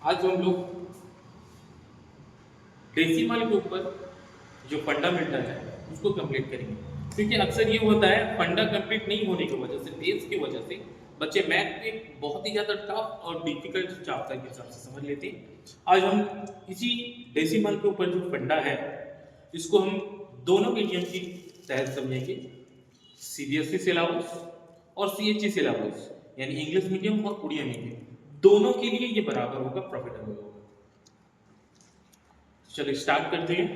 आज हम लोग डेसिमल के ऊपर जो फंडामेंटल है उसको कंप्लीट करेंगे, क्योंकि अक्सर ये होता है फंडा कंप्लीट नहीं होने की वजह से, बेस की वजह से बच्चे मैथ को एक बहुत ही ज़्यादा टफ और डिफिकल्ट चैप्टर के हिसाब से समझ लेते हैं। आज हम इसी डेसिमल के ऊपर जो फंडा है इसको हम दोनों मीडियम की तहत समझेंगे, सीबीएसई सिलेबस और सीएचई सिलेबस, यानी इंग्लिश मीडियम और उड़िया मीडियम, दोनों के लिए ये बराबर होगा, प्रॉफिटेबल होगा। चलो स्टार्ट करते हैं।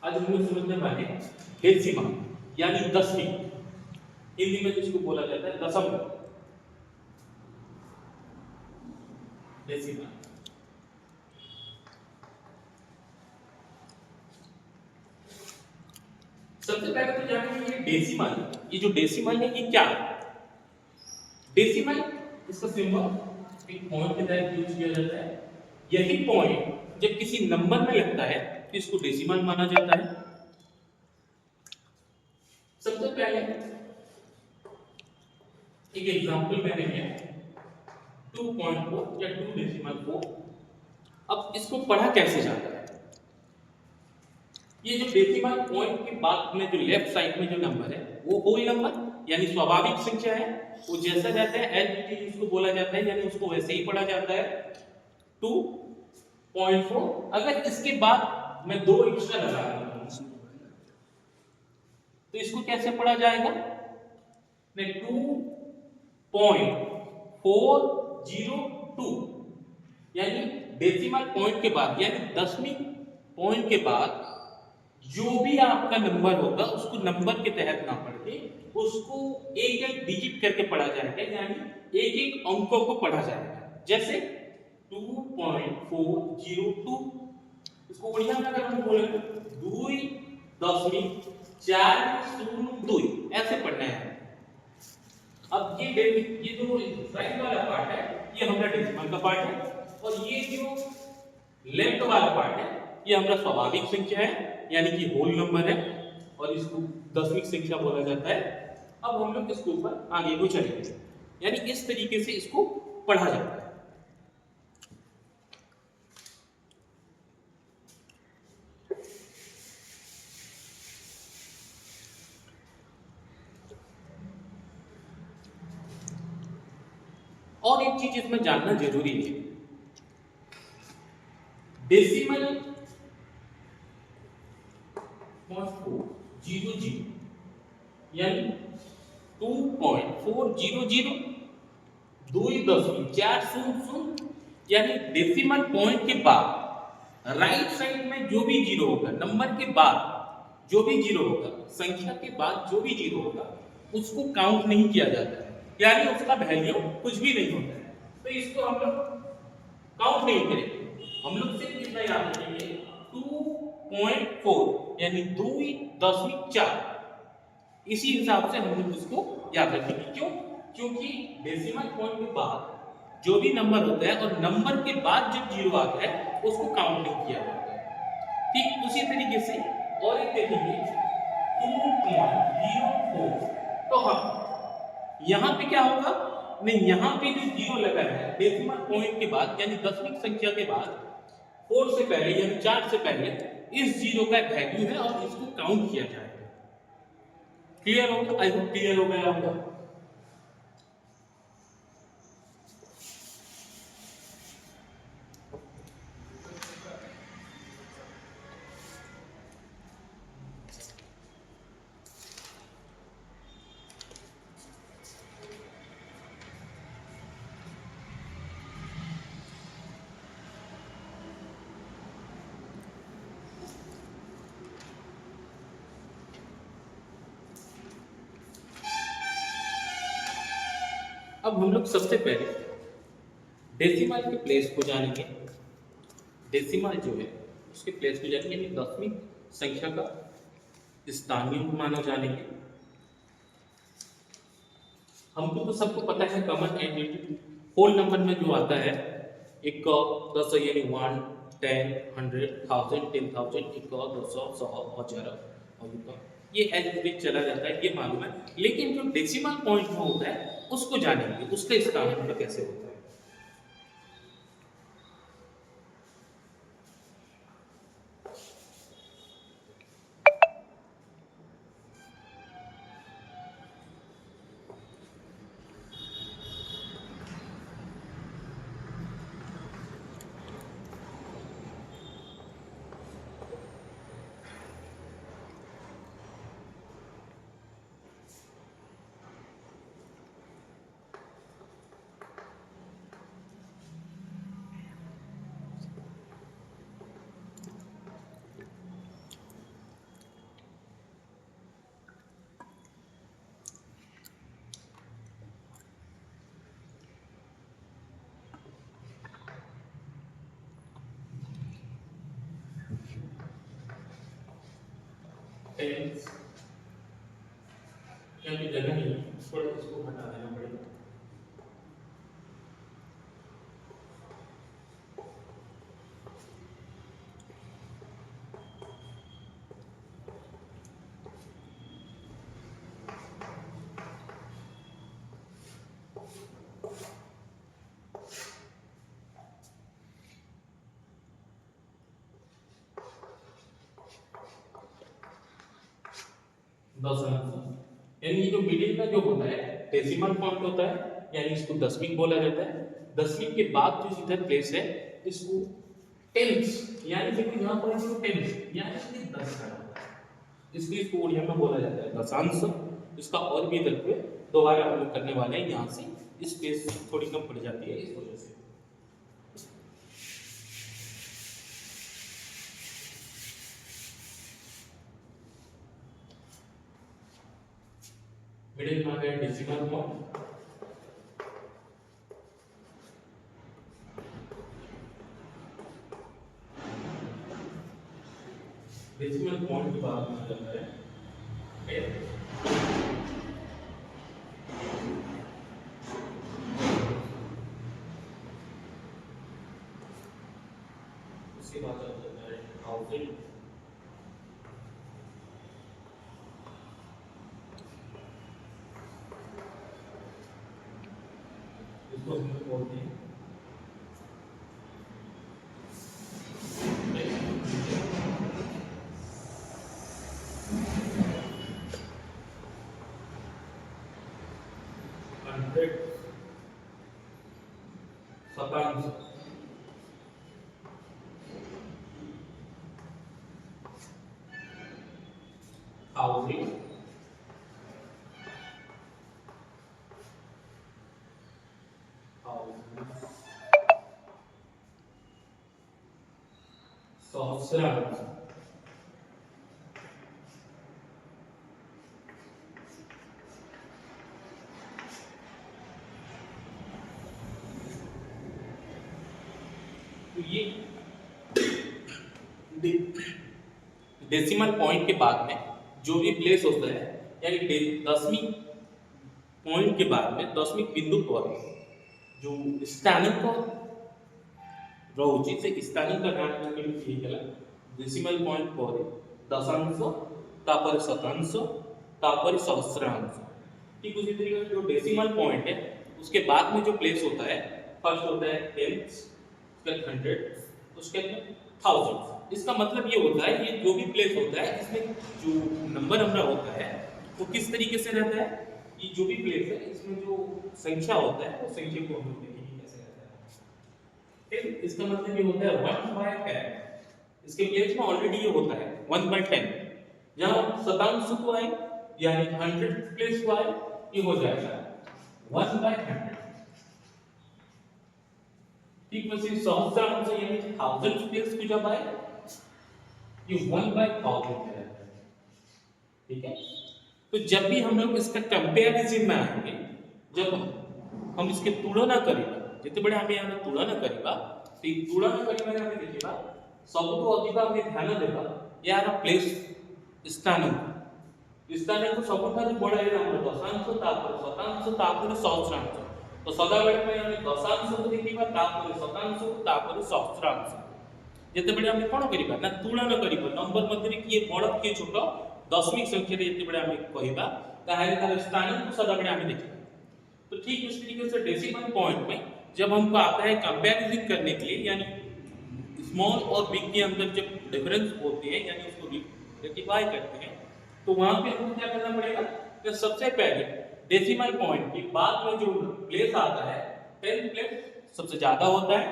आज हम लोग समझने वाले डेसिमल यानी दसवीं, हिंदी में जिसको बोला जाता है दशम, डेसिमल। सबसे पहले तो जानेंगे ये डेसिमल, ये जो डेसिमल है ये क्या है। डेसिमल इसका सिंबल एक पॉइंट के तहत यूज किया जाता है। यही पॉइंट जब किसी नंबर में लगता है तो इसको डेसिमल माना जाता है। सबसे पहले एक एग्जांपल मैंने लिया 2.4 या 2.4। अब इसको पढ़ा कैसे जाता है, ये जो डेसिमल पॉइंट के बाद में जो लेफ्ट साइड में जो नंबर है वो होल नंबर यानी स्वाभाविक संख्या है, वो जैसा जाता है एज इट इज उसको बोला जाता है, यानी उसको वैसे ही पढ़ा जाता है 2.4। अगर इसके बाद मैं 2 एक्स्ट्रा लगा दूं तो इसको कैसे पढ़ा जाएगा, मैं 2.402, यानी डेसिमल पॉइंट के बाद यानी दशमीं पॉइंट के बाद जो भी आपका नंबर होगा उसको नंबर के तहत ना पढ़ के उसको एक एक डिजिट करके पढ़ा जाएगा, यानी एक एक अंकों को पढ़ा जाएगा। जैसे 2.402, इसको उड़िया में अगर हम बोले 2.402 ऐसे पढ़ना है। अब ये जो राइट वाला पार्ट है ये हमारा डेसिमल का पार्ट है, और ये जो लेफ्ट वाला पार्ट है ये हमारा स्वाभाविक संख्या है यानी कि होल नंबर है, और इसको दशमिक संख्या बोला जाता है। अब हम लोग इसके ऊपर आगे को चलेंगे, यानी इस तरीके से इसको पढ़ा जाता है। और एक चीज इसमें जानना जरूरी है, डेसिमल 0.400 यानी 2.400 2.400, यानी डेसिमल पॉइंट के बाद राइट साइड में जो भी जीरो होगा, नंबर के बाद जो भी जीरो होगा, संख्या के बाद जो भी जीरो होगा उसको काउंट नहीं किया जाता है, यानी उसका वैल्यू कुछ भी नहीं होता है। तो इसको हम लोग काउंट नहीं करेंगे, हम लोग सिर्फ इतना याद रखेंगे 2.4 यानी 2.4, इसी हिसाब से हम लोग इसको याद रखेंगे। क्यों? क्योंकि डेसिमल पॉइंट के बाद जो भी नंबर होता है और नंबर के बाद जब जीरो आता है उसको काउंट नहीं किया जाता है। ठीक उसी तरीके से और एक देखेंगे 2.04, तो हाँ यहाँ पे क्या होगा, नहीं यहाँ पे जो जीरो लगा है डेसिमल पॉइंट के बाद यानी दशमिक संख्या के बाद 4 से पहले यानी 4 से पहले इस जीरो का वैल्यू है और इसको काउंट किया जाएगा। क्लियर होगा? आई होप क्लियर हो गया होगा। अब हम लोग सबसे पहले डेसिमल के प्लेस को जानेंगे। डेसिमल जो है उसके प्लेस को जानेंगे, यानी दशमिक संख्या का स्थानीय माना जानेंगे। हमको तो सबको पता है कॉमन एंटिटी होल नंबर में जो आता है 1 10 यानी 1 10 100 1000 10,000 1 200 100 1000 और ये एज इट चला जाता है, ये मालूम है। लेकिन जो डेसिमल पॉइंट में होता है उसको जानेंगे, उसका स्थानांतरण कैसे होता है। टेंस, यहाँ पे जगह नहीं है, थोड़ा इसको हटा देना पड़ेगा। दशमलव यानी जो मिडिल का जो होता है डेसिमल पॉइंट होता है, यानी इसको दशमिक बोला जाता है। दशमिक के बाद जो इधर प्लेस है इसको टेंस, यानी देखो यहाँ पर जो टेंस यानी कि 10 का होता है, इसलिए इसको उड़िया में बोला जाता है दशांश। इसका और भी इधर पे दोबारा हम लोग करने वाले हैं, यहाँ से स्पेस थोड़ी कम पड़ जाती है इस वजह से। मिडिल में आ गया डेसिमल पॉइंट, डेसिमल पॉइंट की बात में जाता है उसके बाद जाता है थाउजेंड, इसको हम लोग बोलते हैं शतांश, थाउजेंड, सहस्रांश, तो ये डेसिमल पॉइंट के बाद में जो भी प्लेस होता है, यानी दशमिक पॉइंट के बाद में दशमिक बिंदु पर जो स्थानिक रहुची से स्थानिक का ध्यान रखने के लिए गला डेसिमल पॉइंट पर दशांश तापर शतांश तापर सहस्रांश। ठीक उसी तरीके से जो डेसिमल पॉइंट है उसके बाद में जो प्लेस होता है, फर्स्ट होता है टेंस, उसके बाद 100, उसके बाद 1000। इसका मतलब ये होता है ये जो भी प्लेस होता है इसमें जो नंबर हमारा होता है वो किस तरीके से रहता है, ये जो भी प्लेस है इसमें जो संख्या होता है वो संख्या को हम लोग देखेंगे कैसे रहता है। ठीक, इसका मतलब ये होता है 1/10, इसके प्लेस में ऑलरेडी ये होता है 1/10, जहां शतांश को आए यानी 100 प्लेस को आए ये हो जाएगा 1/100। ठीक वैसे सहस्रांश यानी 1000 प्लेस को जब आए ये 1/1000 है। ठीक है, तो जब भी हम लोग इसका कंपैरिजन में आएंगे, जब हम इसके तुलना करेंगे जितने बड़े हमें यहाँ तुलना करेगा तो तुलना करेंगे हमें देखिएगा सबको अधिक हमें ध्यान देगा यार प्लेस स्थानांक को सबठारु बड़ा है हमर दशांश तापर शतांश तापर सहस्रांश, तो सदाबेले में हमें दशांश को देखिबा तापर शतांश तापर सहस्रांश। जते बड़े हमें कोन करिबा ना तुलना करिबा नंबर मध्ये किए बड़ किए छोट दशमिक संख्या रे जते बड़े हमें कहिबा ताहारे तार स्थानांक को सदाबेले हमें देखिबा। तो ठीक इस तरीके से डेसिमल पॉइंट में जब हमको आता है कंपैरिजन करने के लिए, यानी स्मॉल और बिग के अंदर जब डिफरेंस होते हैं यानी उसको रेक्टिफाई करते हैं, तो वहां पे हमको क्या करना पड़ेगा कि सबसे पहले डेसिमल पॉइंट के बाद में जो प्लेस आता है 10 प्लेस सबसे ज्यादा होता है,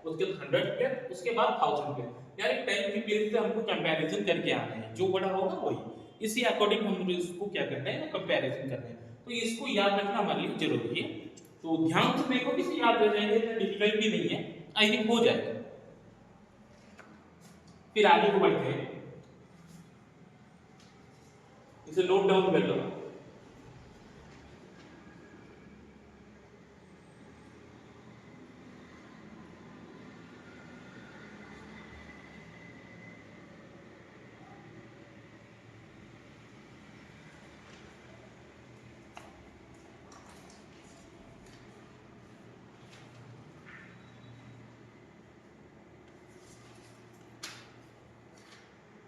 उसके बाद 100 प्लेस, उसके बाद 1000 प्लेस, यानी 10 की प्लेस से हमको कंपैरिजन करके आना है, जो बड़ा होगा वही, इसी अकॉर्डिंग हम इसको क्या करना है कंपैरिजन करना है। तो इसको याद रखना हमारे लिए जरूरी है, तो ध्यान से देखो किसी याद रह जाएंगे तो डिफिकल्ट भी नहीं है, आई थिंक हो जाएगा। फिर आगे को बढ़ते हैं, इसे नोट डाउन कर लो।